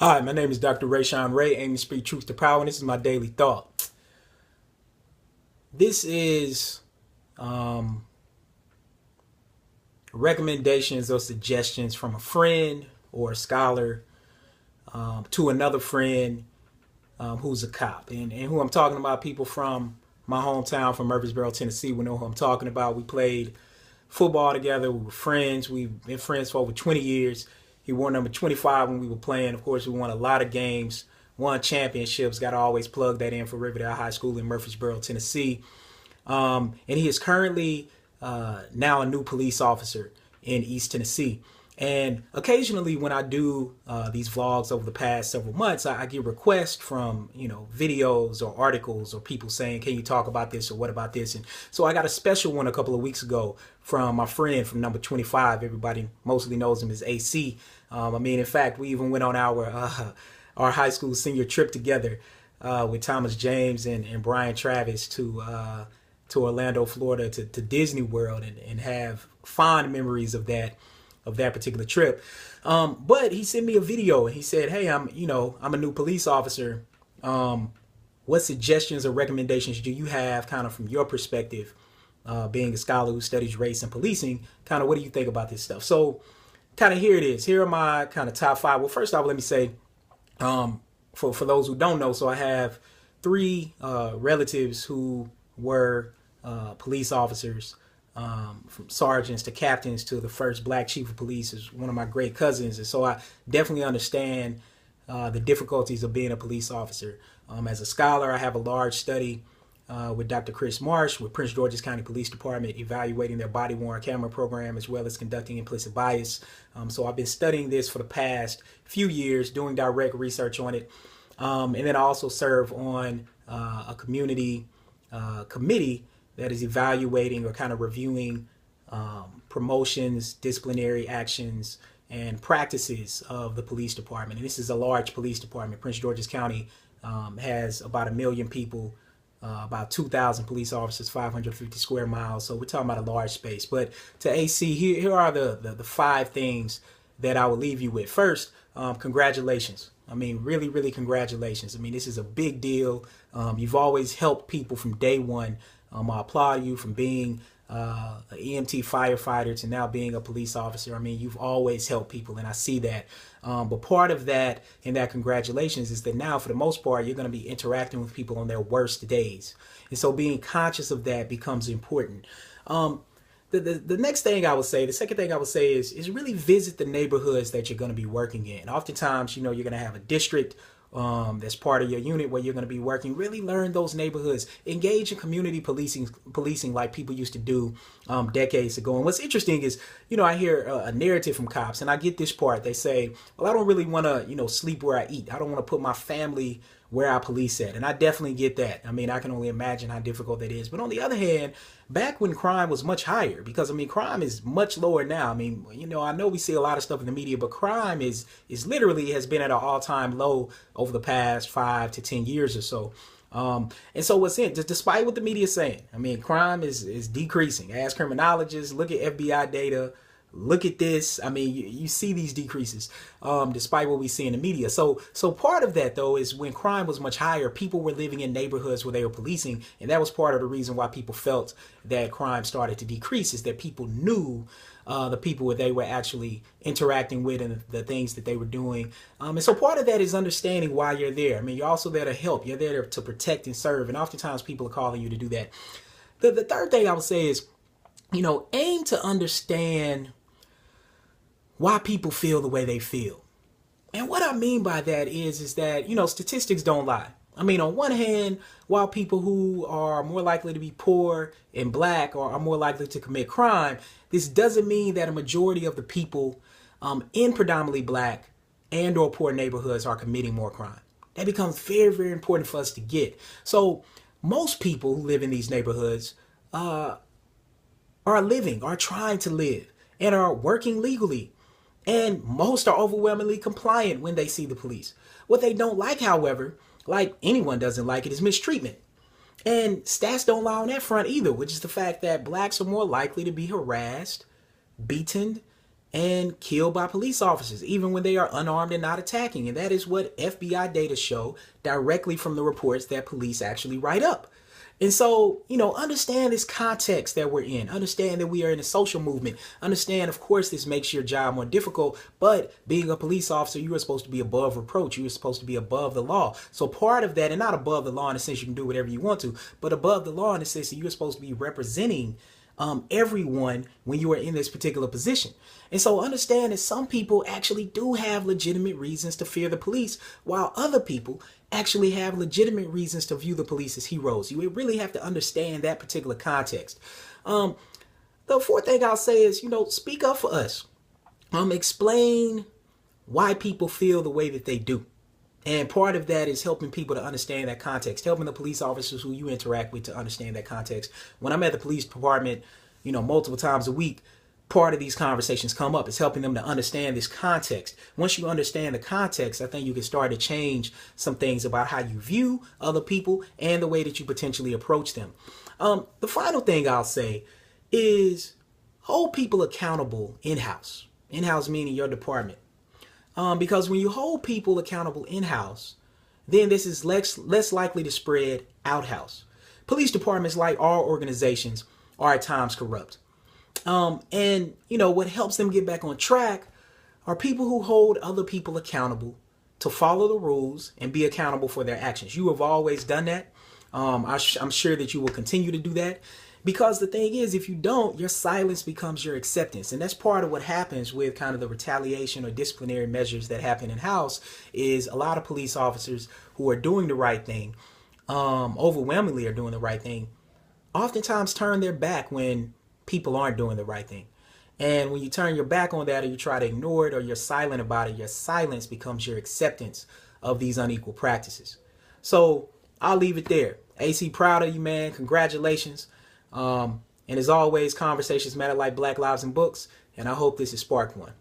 Hi, my name is Dr. Rayshawn Ray, aiming to speak truth to power, and this is my daily thought. This is um, recommendations or suggestions from a friend or a scholar to another friend who's a cop. And who I'm talking about, people from my hometown, from Murfreesboro, Tennessee, will know who I'm talking about. We played football together. We were friends. We've been friends for over 20 years. He wore number 25 when we were playing. Of course, we won a lot of games, won championships. Got to always plug that in for Riverdale High School in Murfreesboro, Tennessee. And he is currently now a new police officer in East Tennessee. And occasionally, when I do these vlogs over the past several months, I get requests from videos or articles or people saying, "Can you talk about this?" or "What about this?" And so I got a special one a couple of weeks ago from my friend from number 25. Everybody mostly knows him as AC. In fact, we even went on our high school senior trip together with Thomas James and Brian Travis to Orlando, Florida, to Disney World, and have fond memories of that particular trip. But he sent me a video and he said, "Hey, I'm a new police officer. What suggestions or recommendations do you have, kind of from your perspective, being a scholar who studies race and policing? Kind of what do you think about this stuff?" So, kind of here it is. Here are my kind of top five. Well, first off, let me say, for those who don't know, so I have three relatives who were police officers, from sergeants to captains to the first black chief of police is one of my great cousins. And so I definitely understand the difficulties of being a police officer. As a scholar, I have a large study with Dr. Chris Marsh with Prince George's County Police Department, evaluating their body-worn camera program as well as conducting implicit bias. So I've been studying this for the past few years, doing direct research on it. And then I also serve on a community committee that is evaluating or kind of reviewing promotions, disciplinary actions, and practices of the police department. And this is a large police department. Prince George's County has about 1 million people, about 2,000 police officers, 550 square miles. So we're talking about a large space. But to AC, here are the five things that I will leave you with. First, congratulations. Really, really congratulations. This is a big deal. You've always helped people from day one. I applaud you from being an EMT firefighter to now being a police officer. You've always helped people, and I see that. But part of that, and that congratulations, is that now, for the most part, you're going to be interacting with people on their worst days. And so being conscious of that becomes important. The next thing I would say, the second thing I would say is really visit the neighborhoods that you're going to be working in. Oftentimes, you're going to have a district that's part of your unit where you're going to be working. Really learn those neighborhoods. Engage in community policing like people used to do decades ago. And what's interesting is, I hear a narrative from cops, and I get this part. They say, "Well, I don't really want to, sleep where I eat. I don't want to put my family where I police at." And I definitely get that. I can only imagine how difficult that is. But on the other hand, back when crime was much higher, because crime is much lower now. I know we see a lot of stuff in the media, but crime is literally has been at an all-time low over the past 5 to 10 years or so. And so what's in, despite what the media is saying, crime is decreasing. As criminologists, look at FBI data, look at this. You see these decreases, despite what we see in the media. So part of that, though, is when crime was much higher, people were living in neighborhoods where they were policing, and that was part of the reason why people felt that crime started to decrease, is that people knew the people that they were actually interacting with and the things that they were doing. And so part of that is understanding why you're there. You're also there to help. You're there to protect and serve, and oftentimes people are calling you to do that. The third thing I would say is, aim to understand why people feel the way they feel. And what I mean by that is that, statistics don't lie. On one hand, while people who are more likely to be poor and black are more likely to commit crime, this doesn't mean that a majority of the people in predominantly black and or poor neighborhoods are committing more crime. That becomes very, very important for us to get. So most people who live in these neighborhoods are trying to live, and are working legally. And most are overwhelmingly compliant when they see the police. What they don't like, however, like anyone doesn't like it, is mistreatment. And stats don't lie on that front either, which is the fact that blacks are more likely to be harassed, beaten, and killed by police officers, even when they are unarmed and not attacking. And that is what FBI data show directly from the reports that police actually write up. And so, understand this context that we're in. Understand that we are in a social movement. Understand, of course, this makes your job more difficult. But being a police officer, you are supposed to be above reproach. You are supposed to be above the law. So part of that, and not above the law in the sense you can do whatever you want to, but above the law in the sense that you're supposed to be representing everyone when you are in this particular position. And so understand that some people actually do have legitimate reasons to fear the police, while other people actually have legitimate reasons to view the police as heroes. You really have to understand that particular context. The fourth thing I'll say is, speak up for us. Explain why people feel the way that they do. And part of that is helping people to understand that context, helping the police officers who you interact with to understand that context. When I'm at the police department, multiple times a week, part of these conversations come up. It's helping them to understand this context. Once you understand the context, I think you can start to change some things about how you view other people and the way that you potentially approach them. The final thing I'll say is hold people accountable in-house. In-house meaning your department. Because when you hold people accountable in-house, then this is less likely to spread out-house. Police departments, like all organizations, are at times corrupt. And what helps them get back on track are people who hold other people accountable to follow the rules and be accountable for their actions. You have always done that. I'm sure that you will continue to do that. Because the thing is, if you don't, your silence becomes your acceptance. And that's part of what happens with kind of the retaliation or disciplinary measures that happen in-house is a lot of police officers who are doing the right thing, overwhelmingly are doing the right thing, oftentimes turn their back when people aren't doing the right thing. And when you turn your back on that or you try to ignore it or you're silent about it, your silence becomes your acceptance of these unequal practices. So I'll leave it there. AC, proud of you, man. Congratulations. And as always, conversations matter like Black Lives and Books, and I hope this has sparked one.